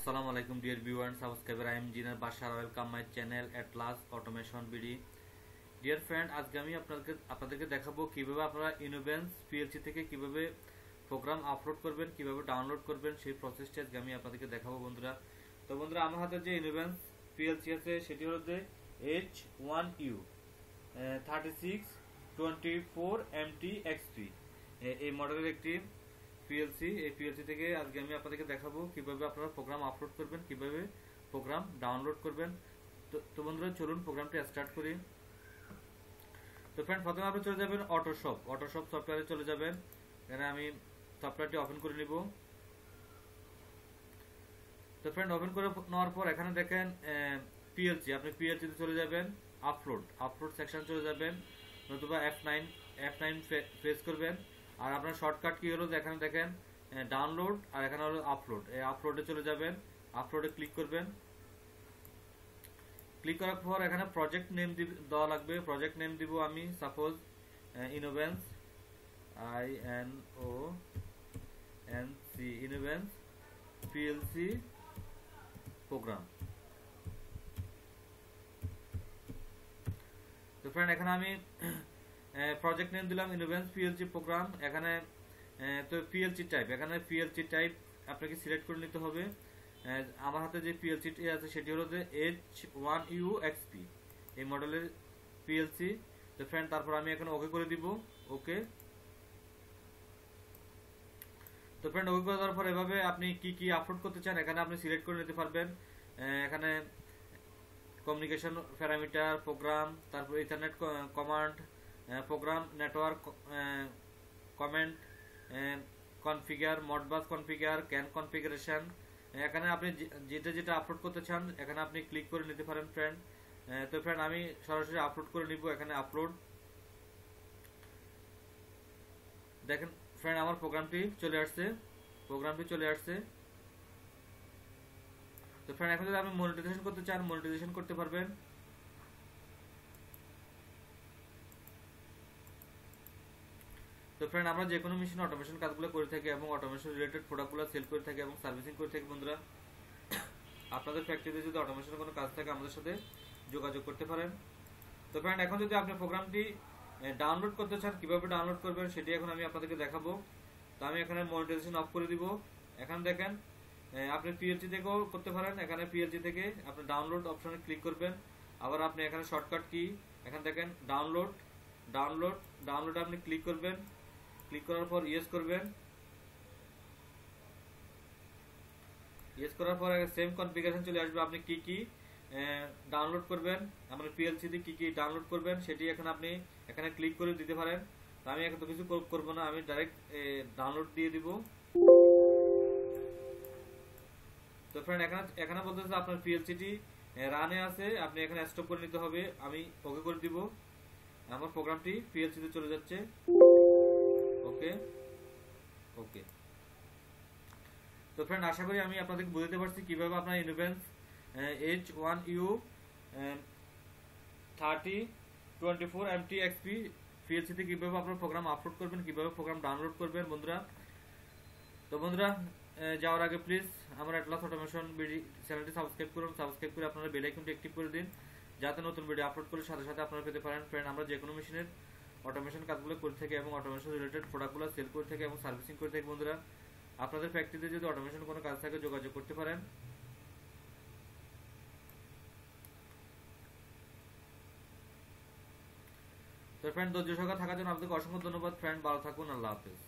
Assalamu alaikum dear viewer and subscriber. I am Engineer Bashar. Welcome my channel at last automation BD. Dear friend, আজকে আমি আপনাদেরকে দেখাবো কিভাবে আপনারা ইনোভেন্স PLC থেকে কিভাবে প্রোগ্রাম আপলোড করবেন, কিভাবে ডাউনলোড করবেন সেই প্রসেসটা আজকে আমি আপনাদেরকে দেখাবো বন্ধুরা। তো বন্ধুরা, আমার হাতে যে ইনোভেন্স পিএলসি আছে সেটি হলো যে H1U 3624MT-XP এই মডেলের একটি পিএলসি। এই পিএলসি থেকে আজকে আমি আপনাদেরকে দেখাবো কিভাবে আপনারা প্রোগ্রাম আপলোড করবেন, কিভাবে প্রোগ্রাম ডাউনলোড করবেন। তো বন্ধুরা, চলুন প্রোগ্রামটি স্টার্ট করি। তো ফ্রেন্ড, প্রথমে আপনি চলে যাবেন অটোশপ সফটওয়্যারে চলে যাবেন। এখানে আমি সফটওয়্যারটি ওপেন করে নিব। তো ফ্রেন্ড, ওপেন করে নেওয়ার পর এখানে দেখেন পিএলসি, আপনি পিএলসি তে চলে যাবেন, আপলোড সেকশন চলে যাবেন, নতুবা F9 প্রেস করবেন। আর আপনার শর্টকাট কি হলো, এখানে দেখেন ডাউনলোড আর এখানে হলো আপলোড। এই আপলোডে চলে যাবেন, আপলোডে ক্লিক করবেন। ক্লিক করার পর এখানে প্রজেক্ট নেম দেওয়া লাগবে। প্রজেক্ট নেম দিব আমি সাপোজ ইনোভেন্স INOVENC ইনোভেন্স পিএলসি প্রোগ্রাম। তো ফ্রেন্ড, এখানে আমি প্রজেক্ট নেম দিলাম ইনোভেন্স পিএলসি প্রোগ্রাম। এখানে তো পিএলসি টাইপ, এখানে পিএলসি টাইপ আপনাকে সিলেক্ট করে নিতে হবে। আমার হাতে যে পিএলসি আছে সেটি হলো যে H1U XP এই মডেলের পিএলসি। তো ফ্রেন্ড, তারপর আমি এখন ওকে করে দিব। ওকে। তো ফ্রেন্ড, ওকে করে দেওয়ার পর এভাবে আপনি কি কি আপলোড করতে চান এখানে আপনি সিলেক্ট করে নিতে পারবেন। এখানে কমিউনিকেশন প্যারামিটার, প্রোগ্রাম, তারপর ethernet command, program network comment, configure, Modbus configure, CAN configuration. এখানে আপনি যেটা আপলোড করতে চান এখানে আপনি ক্লিক করে নিতে পারেন ফ্রেন্ড। তো ফ্রেন্ড, আমি সরাসরি আপলোড করে নিব। এখানে আপলোড দেখেন ফ্রেন্ড, আমার প্রোগ্রামটি চলে আসছে। তো ফ্রেন্ড, এখন যদি আপনি মনিটাইজেশন করতে চান মনিটাইজেশন করতে পারবেন। তো ফ্রেন্ড, আমরা যে কোনো মেশিন অটোমেশন কাজগুলো করে থাকি এবং অটোমেশন রিলেটেড প্রোডাক্টগুলো সেল করে থাকি এবং সার্ভিসিং করে থাকি বন্ধুরা। আপনাদের ফ্যাক্টরিতে যদি অটোমেশনের কোনো কাজ থাকে আমাদের সাথে যোগাযোগ করতে পারেন। তো ফ্রেন্ড, এখন যদি আপনি প্রোগ্রামটি ডাউনলোড করতে চান কিভাবে ডাউনলোড করবেন সেটি এখন আমি আপনাদেরকে দেখাবো। তো আমি এখানে মনিটাইজেশন অফ করে দিব। এখানে দেখেন আপনি পিএলসি থেকেও করতে পারেন। এখানে পিএলসি থেকে আপনি ডাউনলোড অপশনে ক্লিক করবেন। আবার আপনি এখানে শর্টকাট কি এখানে দেখেন ডাউনলোড আপনি ক্লিক করবেন। ক্লিক করার পর ইয়েস করবেন। ইয়েস করার পর সেম কনফিগারেশন চলে আসবে। আপনি কি কি ডাউনলোড করবেন, আপনার পিএলসি তে কি কি ডাউনলোড করবেন সেটি এখন আপনি এখানে ক্লিক করে দিতে পারেন। তো আমি এখন তো কিছু করব না, আমি ডাইরেক্ট ডাউনলোড দিয়ে দিব। তো ফ্রেন্ড, এখানে বলতেছে আপনার পিএলসিটি রানে আছে, আপনি এখানে স্টপ করে নিতে হবে। আমি ওকে করে দিব। আমার প্রোগ্রামটি পিএলসি তে চলে যাচ্ছে। ওকে। তো ফ্রেন্ড, আশা করি আমি আপনাদেরকে বুঝাতে পারছি কিভাবে আপনার ইনোভেন্স H1U 3024MT-XP পিএলসি তে কিভাবে আপনার প্রোগ্রাম আপলোড করবেন, কিভাবে প্রোগ্রাম ডাউনলোড করবেন বন্ধুরা। তো বন্ধুরা, যাওয়ার আগে প্লিজ আমার অ্যাটলাস অটোমেশন বিডি চ্যানেলটি সাবস্ক্রাইব করুন। সাবস্ক্রাইব করে আপনারা বেল আইকনটি অ্যাক্টিভ করে দিন যাতে নতুন ভিডিও আপলোড করলে সাথে সাথে আপনারা পেতে পারেন। ফ্রেন্ড, আমরা যে কোনো মেশিনের অটোমেশন কাজগুলো করে থাকি এবং অটোমেশন রিলেটেড প্রোডাক্টগুলো সেল করে থাকি এবং সার্ভিসিং করে থাকি বন্ধুরা। আপনাদের ফ্যাক্টরিতে যদি অটোমেশন কোনো কাজ থাকে যোগাযোগ করতে পারেন। তো ফ্রেন্ড, ধৈর্য সহকারে থাকার জন্য আপনাদেরকে অসংখ্য ধন্যবাদ। ফ্রেন্ড, ভালো থাকুন। আল্লাহ হাফেজ।